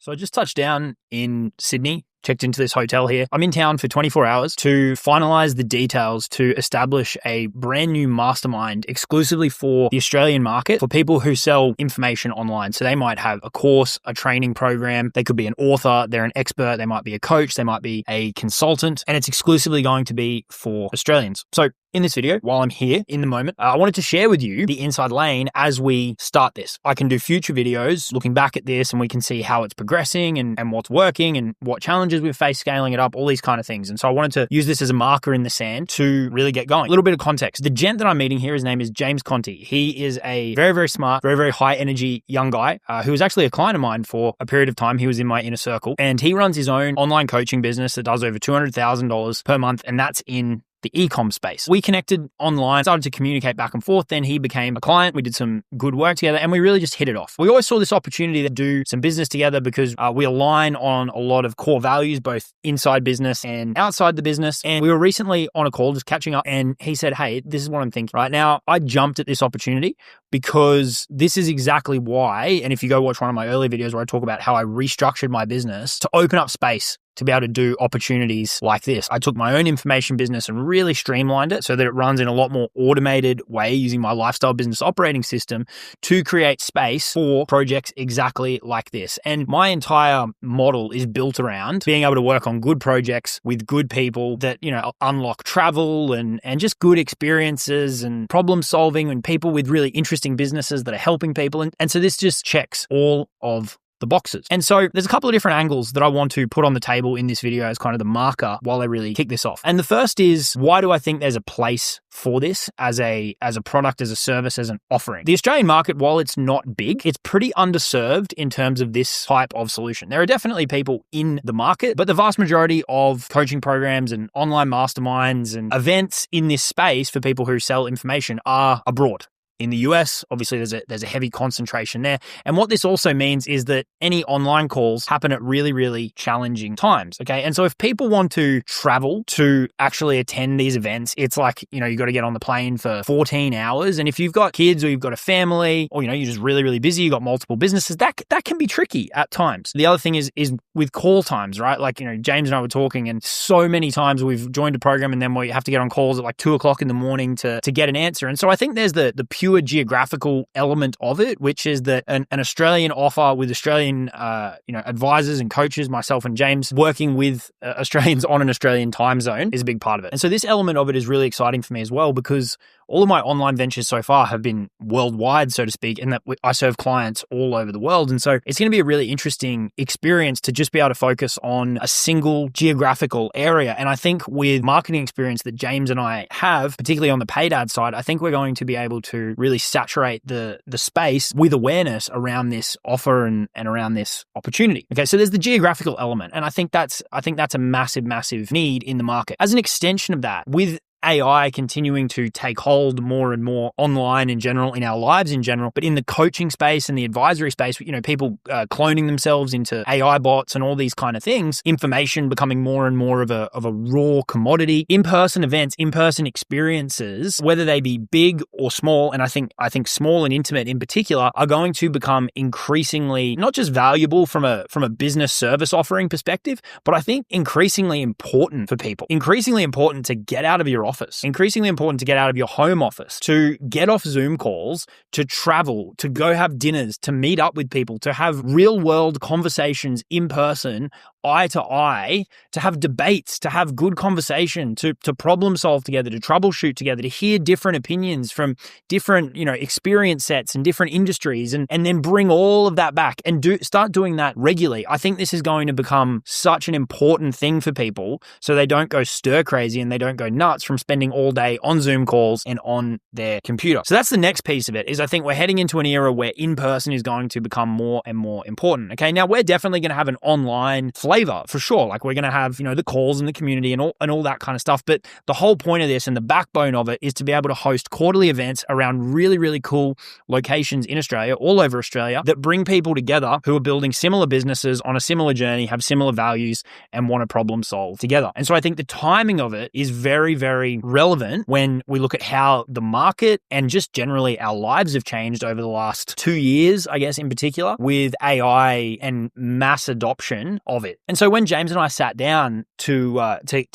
So I just touched down in Sydney, checked into this hotel here. I'm in town for 24 hours to finalize the details to establish a brand new mastermind exclusively for the Australian market for people who sell information online. So they might have a course, a training program. They could be an author. They're an expert. They might be a coach. They might be a consultant, and it's exclusively going to be for Australians. So in this video, while I'm here in the moment, I wanted to share with you the inside lane as we start this. I can do future videos looking back at this and we can see how it's progressing and what's working and what challenges we've faced scaling it up, all these kind of things. And so I wanted to use this as a marker in the sand to really get going. A little bit of context. The gent that I'm meeting here, his name is James Conti. He is a very, very smart, very, very high energy young guy who was actually a client of mine for a period of time. He was in my inner circle and he runs his own online coaching business that does over $200,000 per month. And that's in the e-com space. We connected online, started to communicate back and forth. Then he became a client. We did some good work together and we really just hit it off. We always saw this opportunity to do some business together because we align on a lot of core values, both inside business and outside the business. And we were recently on a call just catching up and he said, hey, this is what I'm thinking right now. I jumped at this opportunity because this is exactly why. And if you go watch one of my earlier videos where I talk about how I restructured my business to open up space to be able to do opportunities like this. I took my own information business and really streamlined it so that it runs in a lot more automated way using my lifestyle business operating system to create space for projects exactly like this. And my entire model is built around being able to work on good projects with good people that, unlock travel and just good experiences and problem solving and people with really interesting businesses that are helping people. And so this just checks all of the boxes. And so there's a couple of different angles that I want to put on the table in this video as kind of the marker while I really kick this off. And the first is, why do I think there's a place for this as a product, as a service, as an offering? The Australian market, while it's not big, it's pretty underserved in terms of this type of solution. There are definitely people in the market, but the vast majority of coaching programs and online masterminds and events in this space for people who sell information are abroad. In the US, obviously, there's a heavy concentration there. And what this also means is that any online calls happen at really, really challenging times, okay? And so if people want to travel to actually attend these events, it's like, you got to get on the plane for 14 hours. And if you've got kids or you've got a family or, you're just really, really busy, you've got multiple businesses, that can be tricky at times. The other thing is with call times, right? Like, James and I were talking and so many times we've joined a program and then we have to get on calls at like 2:00 in the morning to get an answer. And so I think there's the pure geographical element of it, which is that an Australian offer with Australian, advisors and coaches, myself and James, working with Australians on an Australian time zone is a big part of it. And so this element of it is really exciting for me as well, because all of my online ventures so far have been worldwide, so to speak, and that I serve clients all over the world. And so it's going to be a really interesting experience to just be able to focus on a single geographical area. And I think with marketing experience that James and I have, particularly on the paid ad side, I think we're going to be able to really saturate the space with awareness around this offer and around this opportunity. Okay, so there's the geographical element. And I think that's a massive, massive need in the market. As an extension of that, with AI continuing to take hold more and more online in general, in our lives in general, but in the coaching space and the advisory space, people cloning themselves into AI bots and all these kind of things, information becoming more and more of a raw commodity, in-person events, in-person experiences, whether they be big or small, and I think small and intimate in particular, are going to become increasingly not just valuable from a business service offering perspective, but I think increasingly important for people, increasingly important to get out of your office, increasingly important to get out of your home office, to get off Zoom calls, to travel, to go have dinners, to meet up with people, to have real world conversations in person, eye to eye, to have debates, to have good conversation, to problem solve together, to troubleshoot together, to hear different opinions from different, experience sets and different industries, and then bring all of that back and start doing that regularly. I think this is going to become such an important thing for people so they don't go stir crazy and they don't go nuts from spending all day on Zoom calls and on their computer. So that's the next piece of it, is I think we're heading into an era where in-person is going to become more and more important. Okay, now we're definitely going to have an online flavor flavor for sure. Like we're going to have, the calls in the community and all that kind of stuff. But the whole point of this and the backbone of it is to be able to host quarterly events around really, really cool locations in Australia, all over Australia, that bring people together who are building similar businesses on a similar journey, have similar values, and want to problem solve together. And so I think the timing of it is very, very relevant when we look at how the market and just generally our lives have changed over the last 2 years, I guess, in particular, with AI and mass adoption of it. And so when James and I sat down to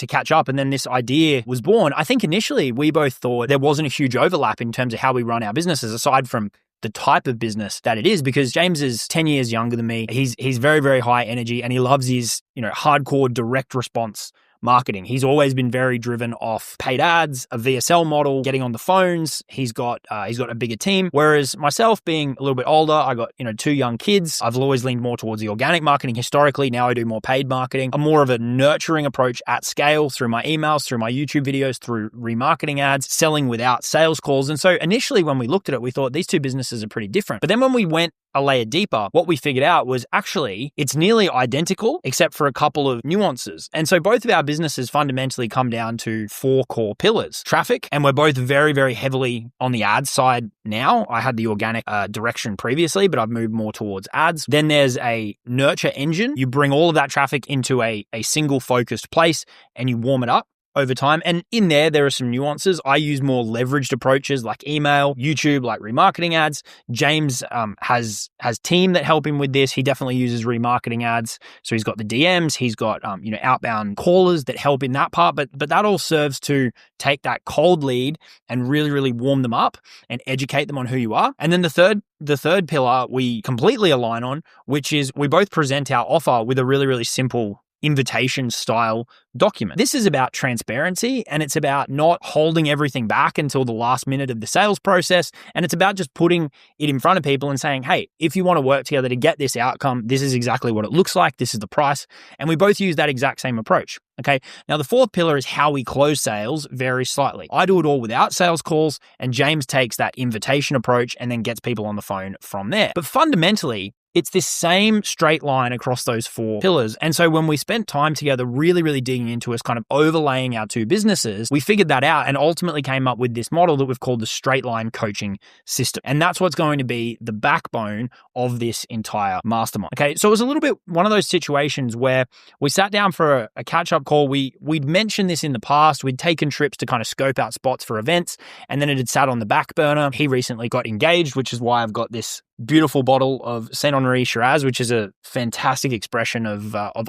catch up, and then this idea was born, I think initially we both thought there wasn't a huge overlap in terms of how we run our businesses, aside from the type of business that it is, because James is 10 years younger than me. He's very, very high energy, and he loves his, hardcore direct response marketing. He's always been very driven off paid ads, a VSL model, getting on the phones. He's got a bigger team. Whereas myself, being a little bit older, I got, 2 young kids. I've always leaned more towards the organic marketing historically. Now I do more paid marketing. I'm more of a nurturing approach at scale through my emails, through my YouTube videos, through remarketing ads, selling without sales calls. And so initially when we looked at it, we thought these two businesses are pretty different. But then when we went a layer deeper, what we figured out was actually it's nearly identical except for a couple of nuances. And so both of our businesses fundamentally come down to 4 core pillars. Traffic, and we're both very, very heavily on the ad side now. I had the organic direction previously, but I've moved more towards ads. Then there's a nurture engine. You bring all of that traffic into a single focused place and you warm it up over time. And in there are some nuances. I use more leveraged approaches like email, YouTube, like remarketing ads. James has team that help him with this. He definitely uses remarketing ads. So he's got the DMs, he's got outbound callers that help in that part. But that all serves to take that cold lead and really, really warm them up and educate them on who you are. And then the third pillar we completely align on, which is we both present our offer with a really, really simple invitation style document. This is about transparency, and it's about not holding everything back until the last minute of the sales process. And it's about just putting it in front of people and saying, hey, if you want to work together to get this outcome, this is exactly what it looks like. This is the price. And we both use that exact same approach. Okay. Now the 4th pillar is how we close sales varies slightly. I do it all without sales calls, and James takes that invitation approach and then gets people on the phone from there. But fundamentally, it's this same straight line across those 4 pillars. And so when we spent time together really, really digging into us, kind of overlaying our 2 businesses, we figured that out and ultimately came up with this model that we've called the straight line coaching system. And that's what's going to be the backbone of this entire mastermind. Okay. So it was a little bit one of those situations where we sat down for a catch-up call. We'd mentioned this in the past. We'd taken trips to kind of scope out spots for events, and then it had sat on the back burner. He recently got engaged, which is why I've got this beautiful bottle of Saint Henri Shiraz, which is a fantastic expression of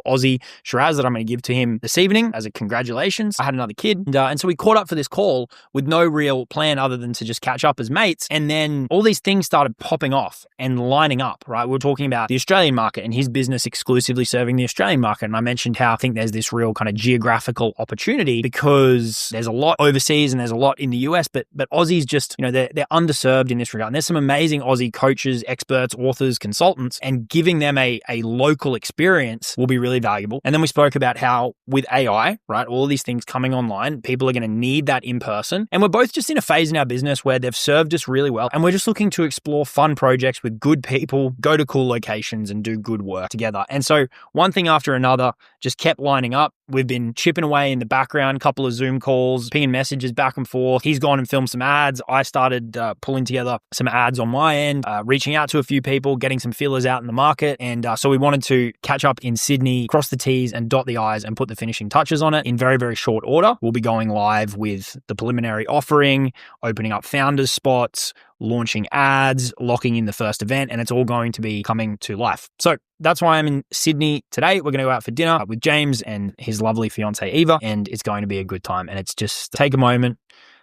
Aussie Shiraz that I'm going to give to him this evening as a congratulations. I had another kid. And so we caught up for this call with no real plan other than to just catch up as mates. And then all these things started popping off and lining up, right? We were talking about the Australian market and his business exclusively serving the Australian market. And I mentioned how I think there's this real kind of geographical opportunity because there's a lot overseas and there's a lot in the US, but Aussies just, they're underserved in this regard. And there's some amazing Aussie coaches, experts, authors, consultants, and giving them a local experience will be really valuable. And then we spoke about how with AI, right, all of these things coming online, people are going to need that in person. And we're both just in a phase in our business where they've served us really well. And we're just looking to explore fun projects with good people, go to cool locations and do good work together. And so one thing after another just kept lining up. We've been chipping away in the background, a couple of Zoom calls, pinging messages back and forth. He's gone and filmed some ads. I started pulling together some ads on my end, reaching out to a few people, getting some feelers out in the market. And so we wanted to catch up in Sydney, cross the T's and dot the I's and put the finishing touches on it in very, very short order. We'll be going live with the preliminary offering, opening up founders spots, launching ads, locking in the first event, and it's all going to be coming to life. So that's why I'm in Sydney today. We're going to go out for dinner with James and his lovely fiance, Eva, and it's going to be a good time. And it's just take a moment.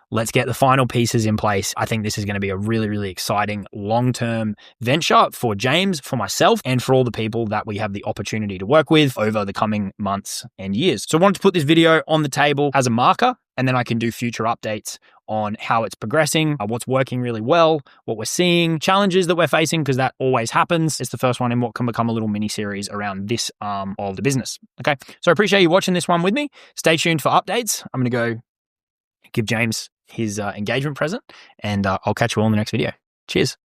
Let's get the final pieces in place. I think this is going to be a really, really exciting long-term venture for James, for myself, and for all the people that we have the opportunity to work with over the coming months and years. So I wanted to put this video on the table as a marker, and then I can do future updates on how it's progressing, what's working really well, what we're seeing, challenges that we're facing, because that always happens. It's the first one in what can become a little mini series around this arm of the business. Okay. So I appreciate you watching this one with me. Stay tuned for updates. I'm going to go give James his engagement present, and I'll catch you all in the next video. Cheers.